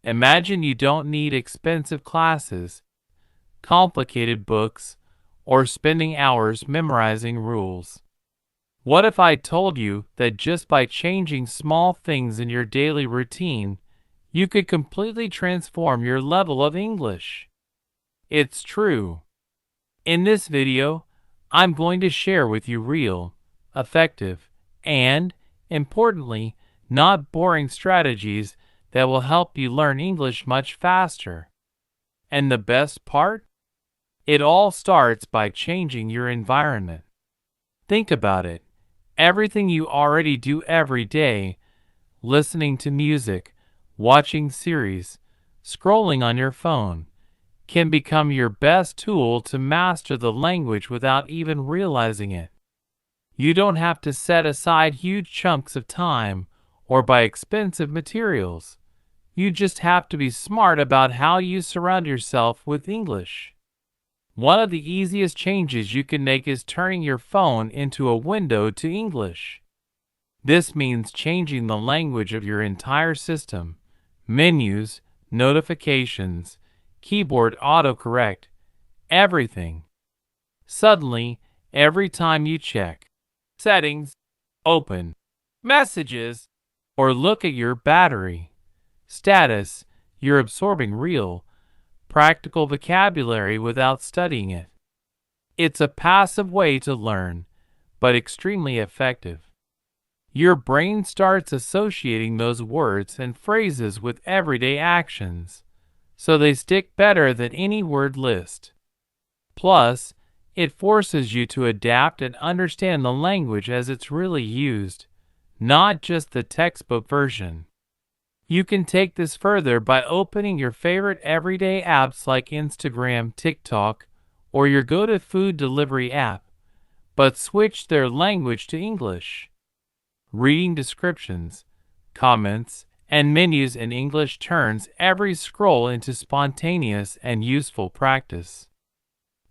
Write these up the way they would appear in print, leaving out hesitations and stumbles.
Imagine you don't need expensive classes, complicated books, or spending hours memorizing rules. What if I told you that just by changing small things in your daily routine, you could completely transform your level of English? It's true. In this video, I'm going to share with you real, effective, and, importantly, not boring strategies that will help you learn English much faster. And the best part? It all starts by changing your environment. Think about it. Everything you already do every day, listening to music, watching series, scrolling on your phone, can become your best tool to master the language without even realizing it. You don't have to set aside huge chunks of time or buy expensive materials. You just have to be smart about how you surround yourself with English. One of the easiest changes you can make is turning your phone into a window to English. This means changing the language of your entire system: menus, notifications, keyboard autocorrect, everything. Suddenly, every time you check settings, open messages, or look at your battery status, you're absorbing real, practical vocabulary without studying it. It's a passive way to learn, but extremely effective. Your brain starts associating those words and phrases with everyday actions, so they stick better than any word list. Plus, it forces you to adapt and understand the language as it's really used, not just the textbook version. You can take this further by opening your favorite everyday apps like Instagram, TikTok, or your go-to food delivery app, but switch their language to English. Reading descriptions, comments, and menus in English turns every scroll into spontaneous and useful practice.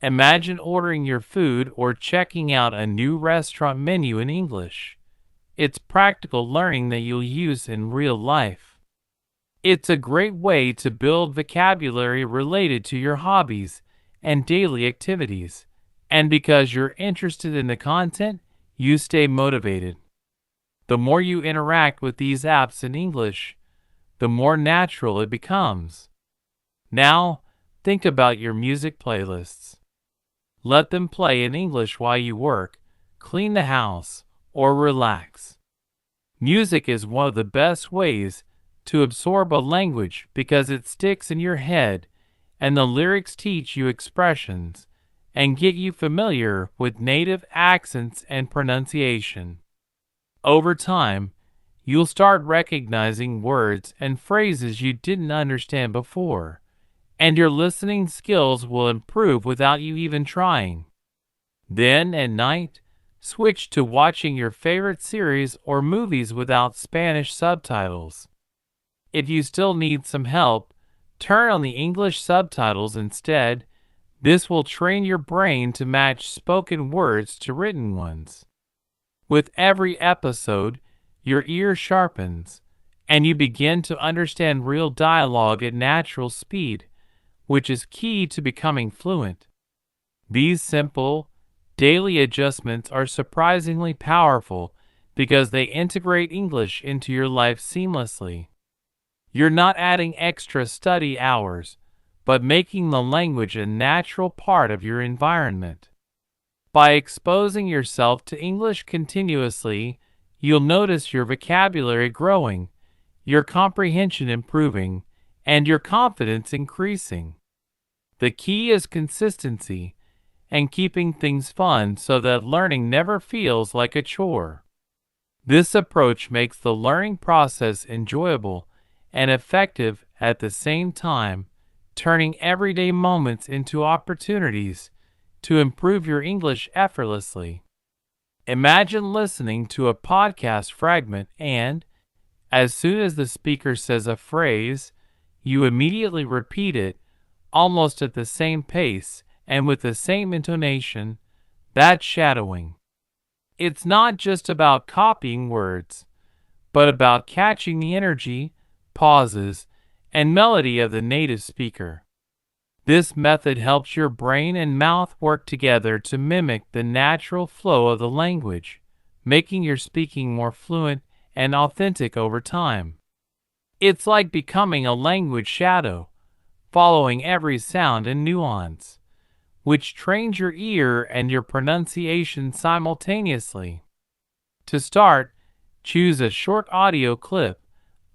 Imagine ordering your food or checking out a new restaurant menu in English. It's practical learning that you'll use in real life. It's a great way to build vocabulary related to your hobbies and daily activities, and because you're interested in the content, you stay motivated. The more you interact with these apps in English, the more natural it becomes. Now, think about your music playlists. Let them play in English while you work, clean the house, or relax. Music is one of the best ways to absorb a language because it sticks in your head, and the lyrics teach you expressions and get you familiar with native accents and pronunciation. Over time, you'll start recognizing words and phrases you didn't understand before, and your listening skills will improve without you even trying. Then, at night, switch to watching your favorite series or movies without Spanish subtitles. If you still need some help, turn on the English subtitles instead. This will train your brain to match spoken words to written ones. With every episode, your ear sharpens, and you begin to understand real dialogue at natural speed, which is key to becoming fluent. These simple, daily adjustments are surprisingly powerful because they integrate English into your life seamlessly. You're not adding extra study hours, but making the language a natural part of your environment. By exposing yourself to English continuously, you'll notice your vocabulary growing, your comprehension improving, and your confidence increasing. The key is consistency and keeping things fun so that learning never feels like a chore. This approach makes the learning process enjoyable and effective at the same time, turning everyday moments into opportunities to improve your English effortlessly. Imagine listening to a podcast fragment and, as soon as the speaker says a phrase, you immediately repeat it, almost at the same pace and with the same intonation. That's shadowing. It's not just about copying words, but about catching the energy, pauses, and melody of the native speaker. This method helps your brain and mouth work together to mimic the natural flow of the language, making your speaking more fluent and authentic over time. It's like becoming a language shadow, following every sound and nuance, which trains your ear and your pronunciation simultaneously. To start, choose a short audio clip,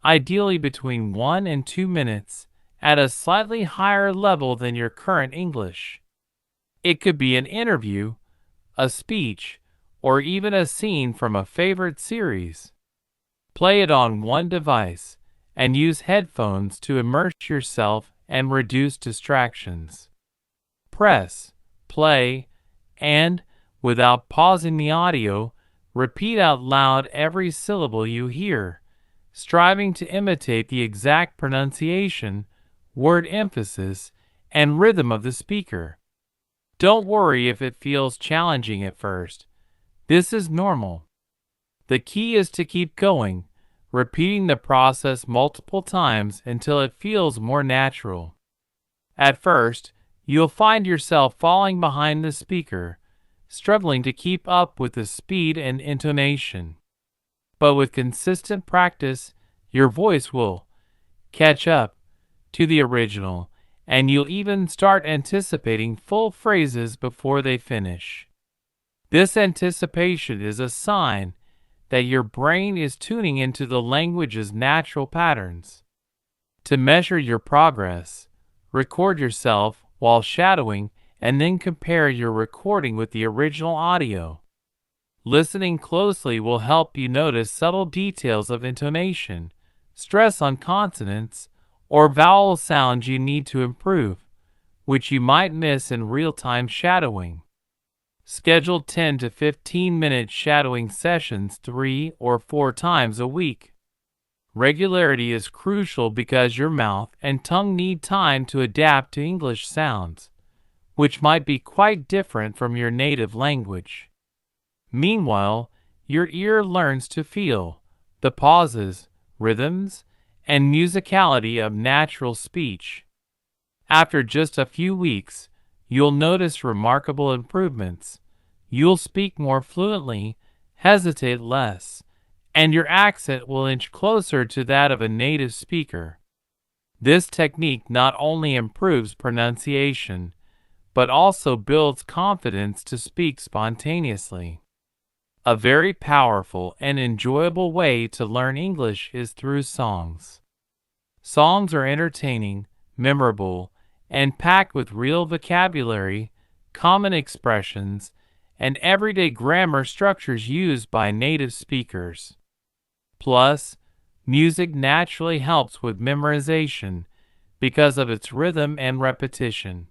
ideally between 1 and 2 minutes, at a slightly higher level than your current English. It could be an interview, a speech, or even a scene from a favorite series. Play it on one device and use headphones to immerse yourself and reduce distractions. Press play and, without pausing the audio, repeat out loud every syllable you hear, striving to imitate the exact pronunciation, word emphasis, and rhythm of the speaker. Don't worry if it feels challenging at first. This is normal. The key is to keep going, repeating the process multiple times until it feels more natural. At first, you'll find yourself falling behind the speaker, struggling to keep up with the speed and intonation. But with consistent practice, your voice will catch up to the original, and you'll even start anticipating full phrases before they finish. This anticipation is a sign that your brain is tuning into the language's natural patterns. To measure your progress, record yourself while shadowing and then compare your recording with the original audio. Listening closely will help you notice subtle details of intonation, stress on consonants, or vowel sounds you need to improve, which you might miss in real-time shadowing. Schedule 10 to 15-minute shadowing sessions 3 or 4 times a week. Regularity is crucial because your mouth and tongue need time to adapt to English sounds, which might be quite different from your native language. Meanwhile, your ear learns to feel the pauses, rhythms, and musicality of natural speech. After just a few weeks, you'll notice remarkable improvements. You'll speak more fluently, hesitate less, and your accent will inch closer to that of a native speaker. This technique not only improves pronunciation, but also builds confidence to speak spontaneously. A very powerful and enjoyable way to learn English is through songs. Songs are entertaining, memorable, and packed with real vocabulary, common expressions, and everyday grammar structures used by native speakers. Plus, music naturally helps with memorization because of its rhythm and repetition.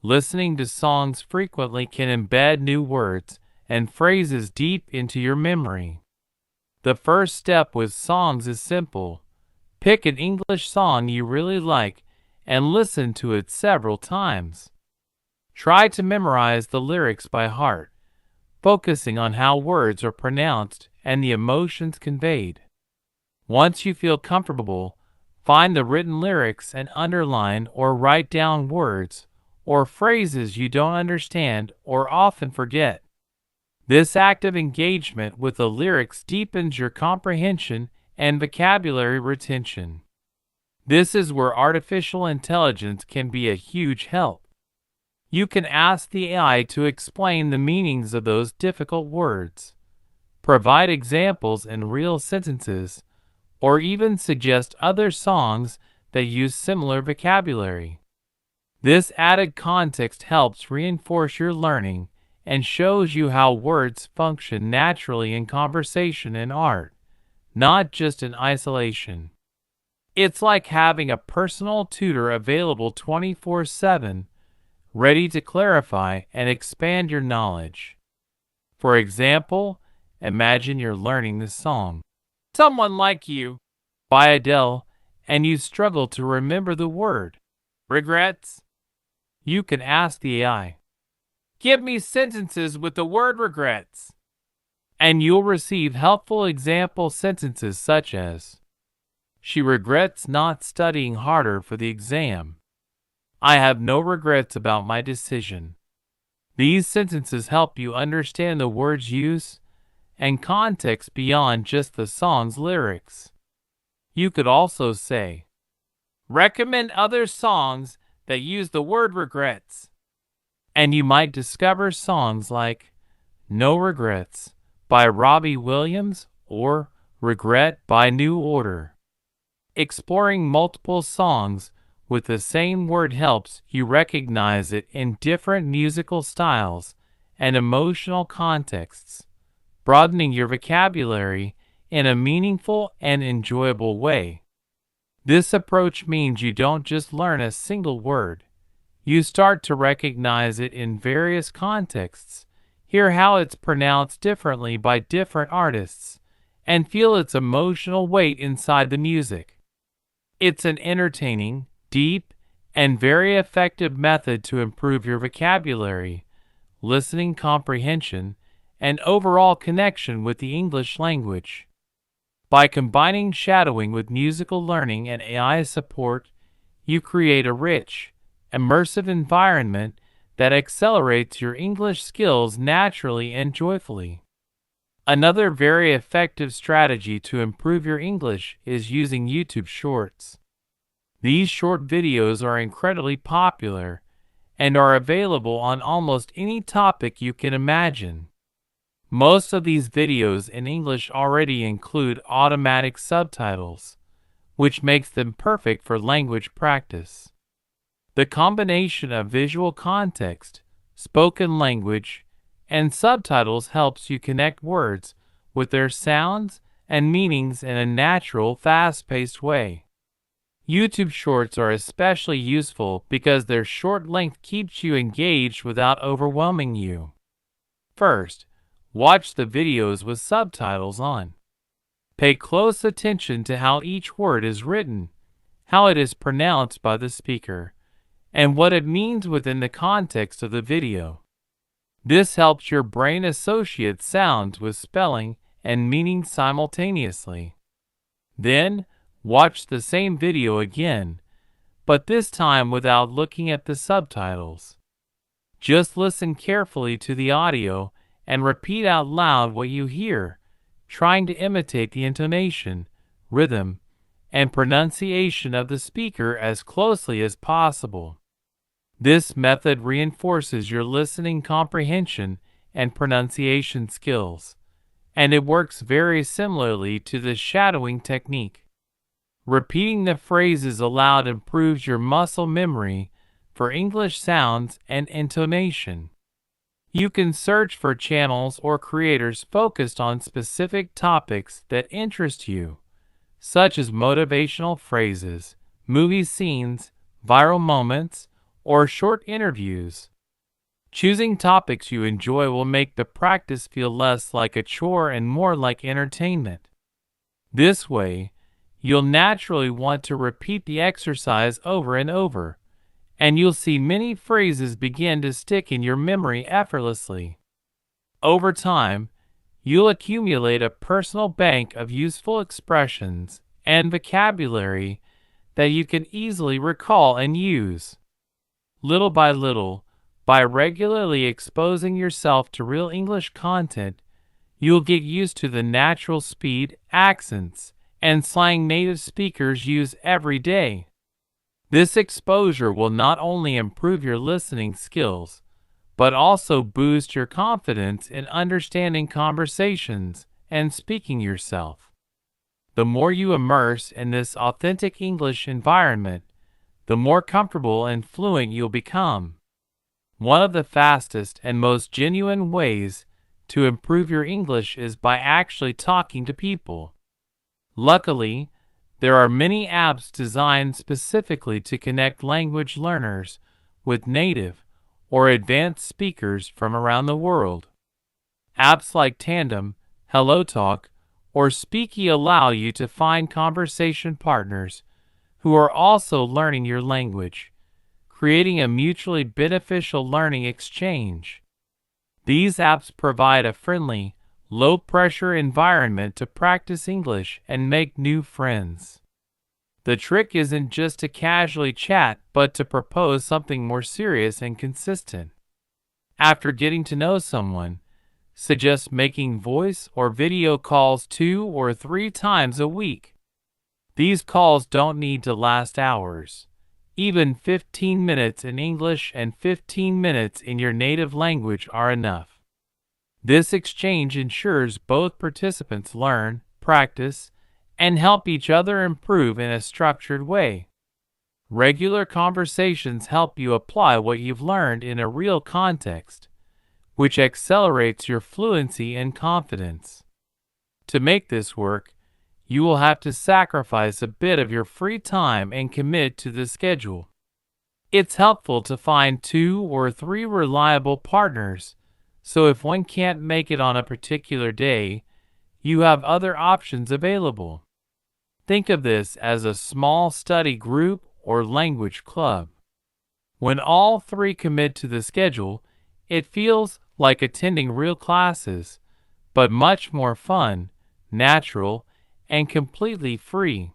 Listening to songs frequently can embed new words and phrases deep into your memory. The first step with songs is simple. Pick an English song you really like and listen to it several times. Try to memorize the lyrics by heart, focusing on how words are pronounced and the emotions conveyed. Once you feel comfortable, find the written lyrics and underline or write down words or phrases you don't understand or often forget. This active engagement with the lyrics deepens your comprehension and vocabulary retention. This is where artificial intelligence can be a huge help. You can ask the AI to explain the meanings of those difficult words, provide examples in real sentences, or even suggest other songs that use similar vocabulary. This added context helps reinforce your learning and shows you how words function naturally in conversation and art, not just in isolation. It's like having a personal tutor available 24/7, ready to clarify and expand your knowledge. For example, imagine you're learning this song, "Someone Like You" by Adele, and you struggle to remember the word regrets. You can ask the AI, "Give me sentences with the word regrets," and you'll receive helpful example sentences such as, She regrets not studying harder for the exam. I have no regrets about my decision. These sentences help you understand the word's use and context beyond just the song's lyrics. You could also say, recommend other songs that use the word regrets. And you might discover songs like No Regrets by Robbie Williams or Regret by New Order. Exploring multiple songs with the same word helps you recognize it in different musical styles and emotional contexts, broadening your vocabulary in a meaningful and enjoyable way. This approach means you don't just learn a single word. You start to recognize it in various contexts, hear how it's pronounced differently by different artists, and feel its emotional weight inside the music. It's an entertaining, deep, and very effective method to improve your vocabulary, listening comprehension, and overall connection with the English language. By combining shadowing with musical learning and AI support, you create a rich, immersive environment that accelerates your English skills naturally and joyfully. Another very effective strategy to improve your English is using YouTube Shorts. These short videos are incredibly popular and are available on almost any topic you can imagine. Most of these videos in English already include automatic subtitles, which makes them perfect for language practice. The combination of visual context, spoken language, and subtitles helps you connect words with their sounds and meanings in a natural, fast-paced way. YouTube Shorts are especially useful because their short length keeps you engaged without overwhelming you. First, watch the videos with subtitles on. Pay close attention to how each word is written, how it is pronounced by the speaker, and what it means within the context of the video. This helps your brain associate sounds with spelling and meaning simultaneously. Then, watch the same video again, but this time without looking at the subtitles. Just listen carefully to the audio and repeat out loud what you hear, trying to imitate the intonation, rhythm, and pronunciation of the speaker as closely as possible. This method reinforces your listening comprehension and pronunciation skills, and it works very similarly to the shadowing technique. Repeating the phrases aloud improves your muscle memory for English sounds and intonation. You can search for channels or creators focused on specific topics that interest you, such as motivational phrases, movie scenes, viral moments, or short interviews. Choosing topics you enjoy will make the practice feel less like a chore and more like entertainment. This way, you'll naturally want to repeat the exercise over and over, and you'll see many phrases begin to stick in your memory effortlessly. Over time, you'll accumulate a personal bank of useful expressions and vocabulary that you can easily recall and use. Little by little, by regularly exposing yourself to real English content, you'll get used to the natural speed, accents, and slang native speakers use every day. This exposure will not only improve your listening skills, but also boost your confidence in understanding conversations and speaking yourself. The more you immerse in this authentic English environment, the more comfortable and fluent you'll become. One of the fastest and most genuine ways to improve your English is by actually talking to people. Luckily, there are many apps designed specifically to connect language learners with native or advanced speakers from around the world. Apps like Tandem, HelloTalk, or Speaky allow you to find conversation partners who are also learning your language, creating a mutually beneficial learning exchange. These apps provide a friendly, low-pressure environment to practice English and make new friends. The trick isn't just to casually chat, but to propose something more serious and consistent. After getting to know someone, suggest making voice or video calls 2 or 3 times a week. These calls don't need to last hours. Even 15 minutes in English and 15 minutes in your native language are enough. This exchange ensures both participants learn, practice, and help each other improve in a structured way. Regular conversations help you apply what you've learned in a real context, which accelerates your fluency and confidence. To make this work, you will have to sacrifice a bit of your free time and commit to the schedule. It's helpful to find 2 or 3 reliable partners, so if one can't make it on a particular day, you have other options available. Think of this as a small study group or language club. When all 3 commit to the schedule, it feels like attending real classes, but much more fun, natural, and completely free.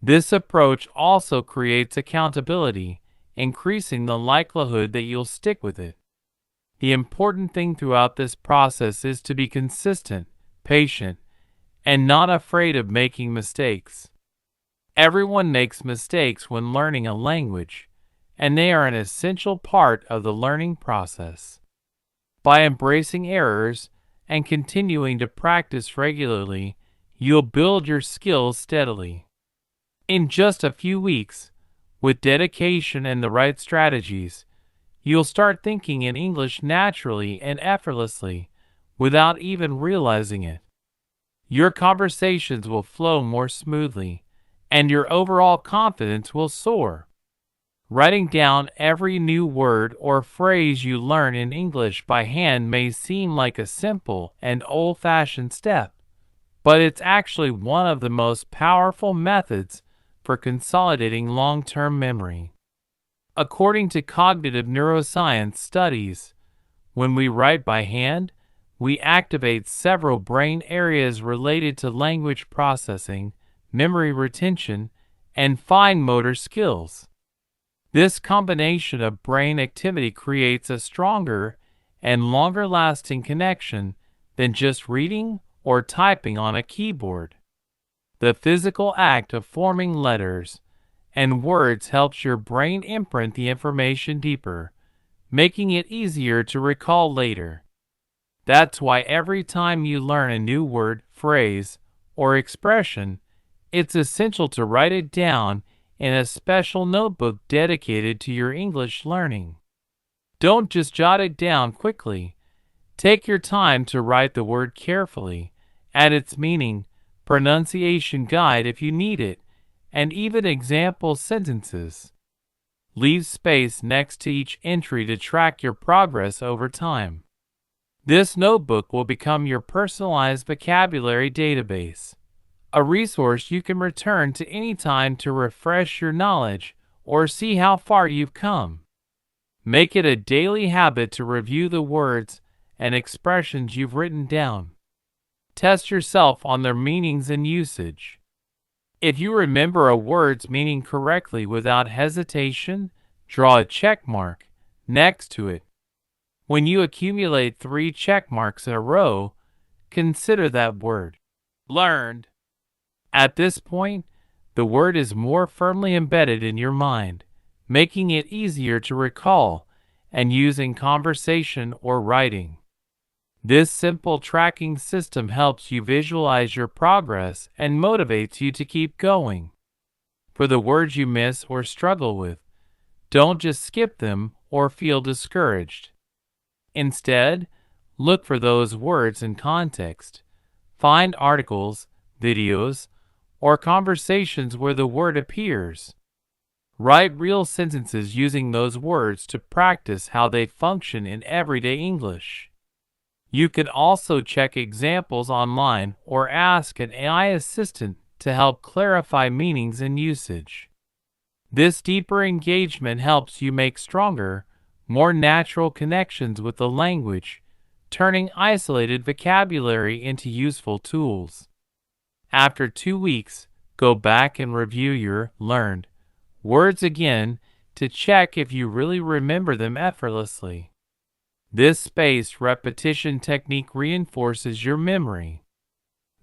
This approach also creates accountability, increasing the likelihood that you'll stick with it. The important thing throughout this process is to be consistent, patient, and not afraid of making mistakes. Everyone makes mistakes when learning a language, and they are an essential part of the learning process. By embracing errors and continuing to practice regularly, you'll build your skills steadily. In just a few weeks, with dedication and the right strategies, you'll start thinking in English naturally and effortlessly without even realizing it. Your conversations will flow more smoothly, and your overall confidence will soar. Writing down every new word or phrase you learn in English by hand may seem like a simple and old-fashioned step, but it's actually one of the most powerful methods for consolidating long-term memory. According to cognitive neuroscience studies, when we write by hand, we activate several brain areas related to language processing, memory retention, and fine motor skills. This combination of brain activity creates a stronger and longer-lasting connection than just reading or typing on a keyboard. The physical act of forming letters and words helps your brain imprint the information deeper, making it easier to recall later. That's why every time you learn a new word, phrase, or expression, it's essential to write it down in a special notebook dedicated to your English learning. Don't just jot it down quickly. Take your time to write the word carefully, add its meaning, pronunciation guide if you need it, and even example sentences. Leave space next to each entry to track your progress over time. This notebook will become your personalized vocabulary database, a resource you can return to any time to refresh your knowledge or see how far you've come. Make it a daily habit to review the words and expressions you've written down. Test yourself on their meanings and usage. If you remember a word's meaning correctly without hesitation, draw a check mark next to it. When you accumulate 3 check marks in a row, consider that word learned. At this point, the word is more firmly embedded in your mind, making it easier to recall and use in conversation or writing. This simple tracking system helps you visualize your progress and motivates you to keep going. For the words you miss or struggle with, don't just skip them or feel discouraged. Instead, look for those words in context. Find articles, videos, or conversations where the word appears. Write real sentences using those words to practice how they function in everyday English. You can also check examples online or ask an AI assistant to help clarify meanings and usage. This deeper engagement helps you make stronger, more natural connections with the language, turning isolated vocabulary into useful tools. After 2 weeks, Go back and review your learned words again to check if you really remember them effortlessly. This spaced repetition technique reinforces your memory.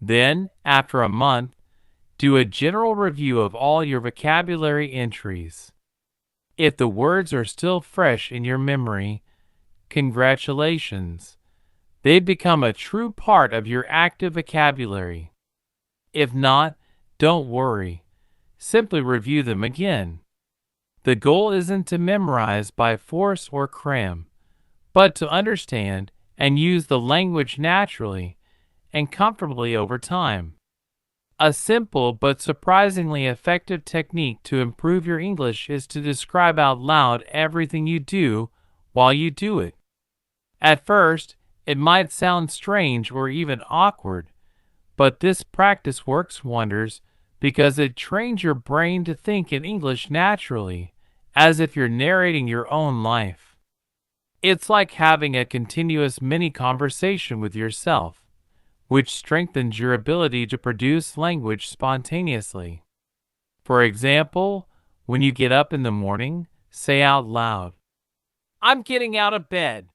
Then, after a month, do a general review of all your vocabulary entries. If the words are still fresh in your memory, congratulations. They've become a true part of your active vocabulary. If not, don't worry. Simply review them again. The goal isn't to memorize by force or cram, but to understand and use the language naturally and comfortably over time. A simple but surprisingly effective technique to improve your English is to describe out loud everything you do while you do it. At first, it might sound strange or even awkward, but this practice works wonders because it trains your brain to think in English naturally, as if you're narrating your own life. It's like having a continuous mini conversation with yourself, which strengthens your ability to produce language spontaneously. For example, when you get up in the morning, say out loud, "I'm getting out of bed.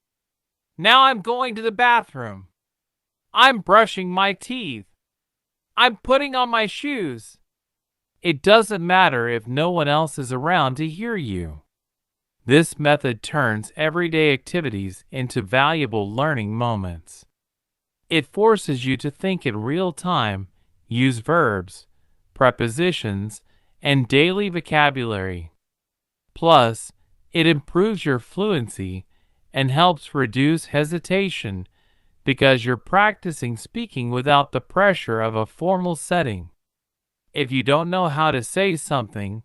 Now I'm going to the bathroom. I'm brushing my teeth. I'm putting on my shoes." It doesn't matter if no one else is around to hear you. This method turns everyday activities into valuable learning moments. It forces you to think in real time, use verbs, prepositions, and daily vocabulary. Plus, it improves your fluency and helps reduce hesitation because you're practicing speaking without the pressure of a formal setting. If you don't know how to say something,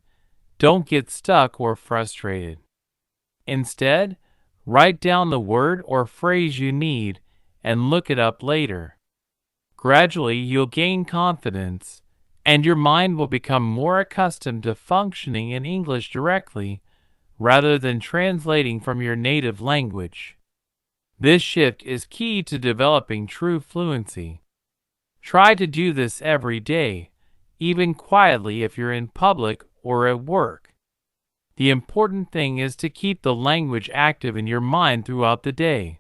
don't get stuck or frustrated. Instead, write down the word or phrase you need and look it up later. Gradually, you'll gain confidence, and your mind will become more accustomed to functioning in English directly rather than translating from your native language. This shift is key to developing true fluency. Try to do this every day, even quietly if you're in public or at work. The important thing is to keep the language active in your mind throughout the day.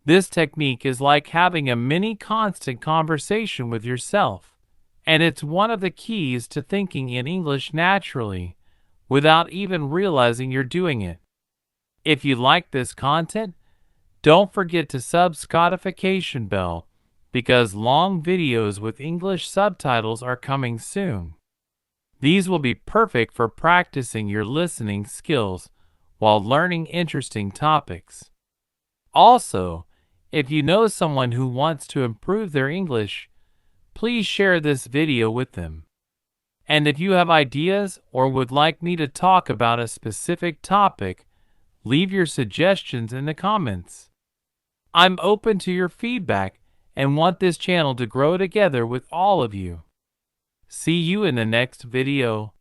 This technique is like having a mini constant conversation with yourself, and it's one of the keys to thinking in English naturally, without even realizing you're doing it. If you like this content, don't forget to subscribe bell, because long videos with English subtitles are coming soon. These will be perfect for practicing your listening skills while learning interesting topics. Also, if you know someone who wants to improve their English, please share this video with them. And if you have ideas or would like me to talk about a specific topic, leave your suggestions in the comments. I'm open to your feedback and want this channel to grow together with all of you. See you in the next video.